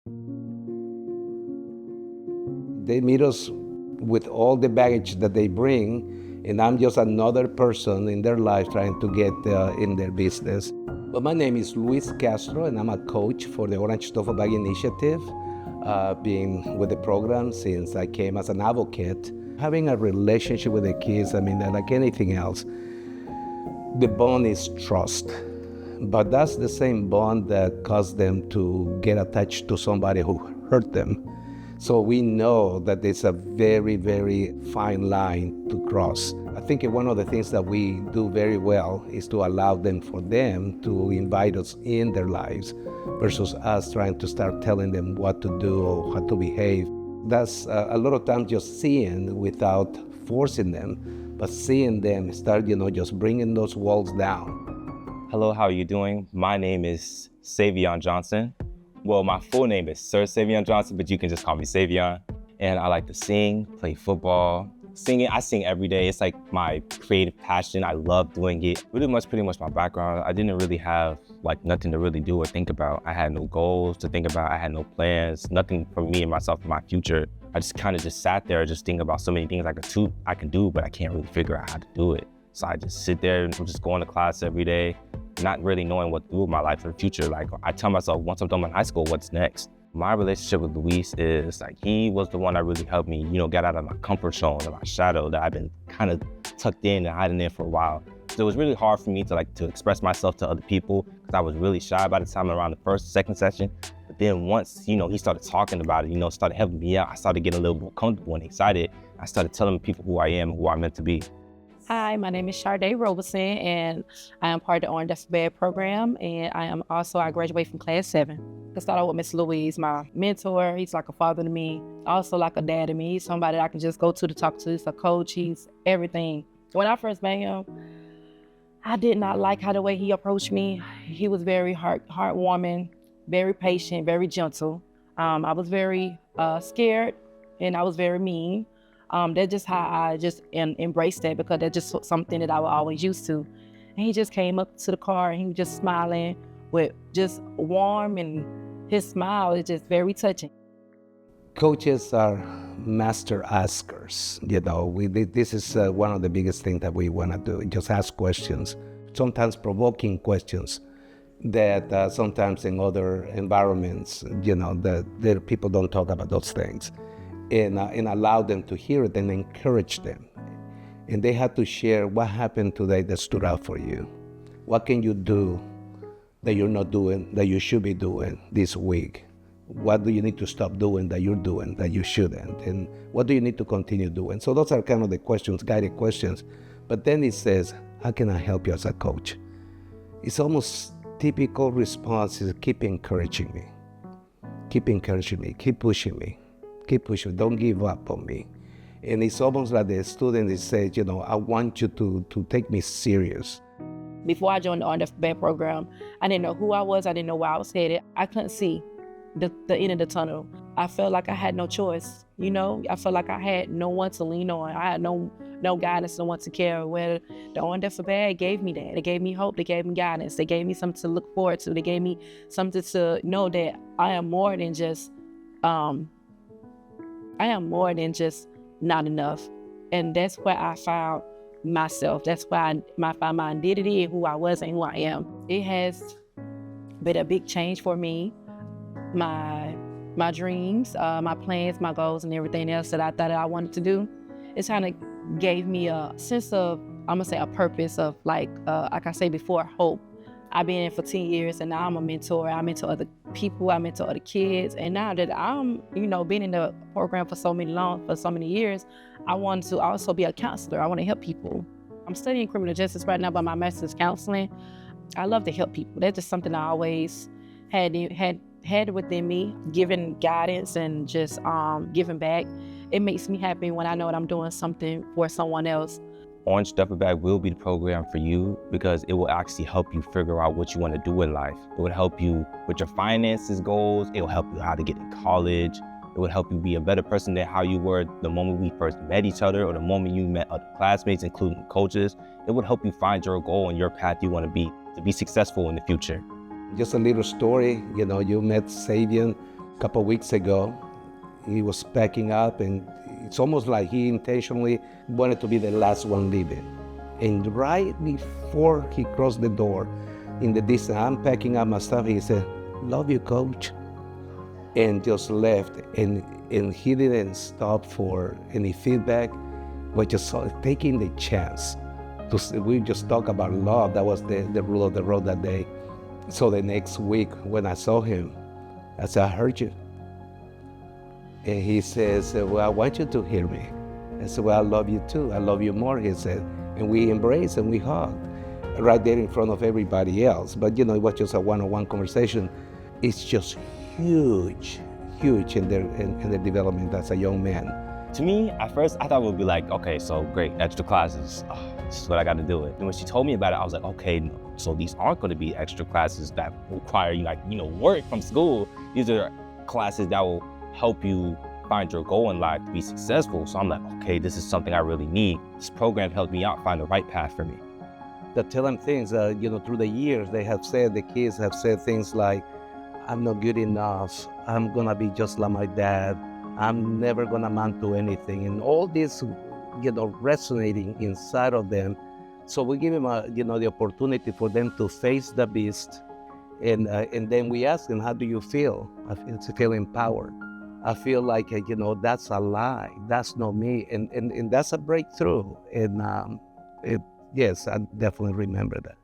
They meet us with all the baggage that they bring, and I'm just another person in their life trying to get in their business. But my name is Luis Castro, and I'm a coach for the Orange Duffel Bag Initiative. Been with the program since I came as an advocate. Having a relationship with the kids, I mean, like anything else, the bond is trust. But that's the same bond that caused them to get attached to somebody who hurt them. So we know that it's a very, very fine line to cross. I think one of the things that we do very well is to allow them to invite us in their lives versus us trying to start telling them what to do or how to behave. That's a lot of times just seeing without forcing them, but seeing them start, just bringing those walls down. Hello, how are you doing? My name is Savion Johnson. Well, my full name is Sir Savion Johnson, but you can just call me Savion. And I like to sing, play football. Singing, I sing every day. It's like my creative passion. I love doing it. Pretty much my background. I didn't really have nothing to really do or think about. I had no goals to think about. I had no plans, nothing for me and myself for my future. I just kind of sat there just thinking about so many things I can do, but I can't really figure out how to do it. So I just sit there and just going to class every day, not really knowing what to do with my life in the future. Like I tell myself, once I'm done with high school, what's next? My relationship with Luis is he was the one that really helped me, get out of my comfort zone and my shadow that I've been kind of tucked in and hiding in for a while. So it was really hard for me to express myself to other people because I was really shy by the time around the second session. But then once, he started talking about it, started helping me out, I started getting a little more comfortable and excited. I started telling people who I am and who I'm meant to be. Hi, my name is Shar'dae Robeson, and I am part of the Orange Duffel Bag program, and I graduated from class 7. I started with Miss Louise, my mentor. He's like a father to me, also like a dad to me. He's somebody I can just go to talk to. He's a coach, he's everything. When I first met him, I did not like the way he approached me. He was very heartwarming, very patient, very gentle. I was very scared, and I was very mean. That's just how I just embraced that because that's just something that I was always used to. And he just came up to the car and he was just smiling with just warm, and his smile is just very touching. Coaches are master askers. This is one of the biggest things that we want to do, just ask questions, sometimes provoking questions that sometimes in other environments, that people don't talk about those things. And allow them to hear it and encourage them. And they have to share what happened today that stood out for you. What can you do that you're not doing, that you should be doing this week? What do you need to stop doing that you're doing that you shouldn't? And what do you need to continue doing? So those are kind of the questions, guided questions. But then it says, how can I help you as a coach? It's almost typical response is keep encouraging me. Keep encouraging me, keep pushing me. Keep pushing, don't give up on me. And it's almost like the student is saying, I want you to take me serious. Before I joined the Orange Duffel Bag program, I didn't know who I was, I didn't know where I was headed. I couldn't see the end of the tunnel. I felt like I had no choice, I felt like I had no one to lean on. I had no guidance, no one to care. Where the Orange Duffel Bag gave me that. They gave me hope, they gave me guidance, they gave me something to look forward to. They gave me something to know that I am more than just not enough. And that's where I found myself. That's where I found my identity and who I was and who I am. It has been a big change for me. My dreams, my plans, my goals, and everything else that I thought I wanted to do. It kind of gave me a sense of, I'm gonna say a purpose of like I said before, hope. I've been in for 10 years and now I'm a mentor. I mentor other people, I mentor other kids. And now that I'm, been in the program for so many years, I want to also be a counselor. I want to help people. I'm studying criminal justice right now, but my master's counseling. I love to help people. That's just something I always had within me, giving guidance and just giving back. It makes me happy when I know that I'm doing something for someone else. Orange Duffel Bag will be the program for you because it will actually help you figure out what you want to do in life. It would help you with your finances goals. It will help you how to get in college. It would help you be a better person than how you were the moment we first met each other or the moment you met other classmates, including coaches. It would help you find your goal and your path you want to be successful in the future. Just a little story, you met Savion A couple of weeks ago, he was packing up, and it's almost like he intentionally wanted to be the last one leaving. And right before he crossed the door, in the distance, I'm packing up my stuff, he said, "Love you, coach," and just left. And he didn't stop for any feedback, but just taking the chance. We just talk about love. That was the rule of the road that day. So the next week when I saw him, I said, "I heard you." And he says, "Well, I want you to hear me." I said, "Well, I love you too. I love you more," he said. And we embraced and we hugged right there in front of everybody else. But it was just a one-on-one conversation. It's just huge in their development as a young man. To me, at first, I thought it would be like, okay, so great, extra classes. Oh, this is what I got to do it. And when she told me about it, I was like, okay, no, so these aren't going to be extra classes that require you, work from school. These are classes that will help you find your goal in life to be successful. So I'm like, okay, this is something I really need. This program helped me out find the right path for me. To tell them things, through the years, the kids have said things like, "I'm not good enough. I'm going to be just like my dad. I'm never going to amount to anything." And all this, resonating inside of them. So we give them, the opportunity for them to face the beast. And then we ask them, "How do you feel?" I feel empowered. I feel like, that's a lie. That's not me. And that's a breakthrough. And yes, I definitely remember that.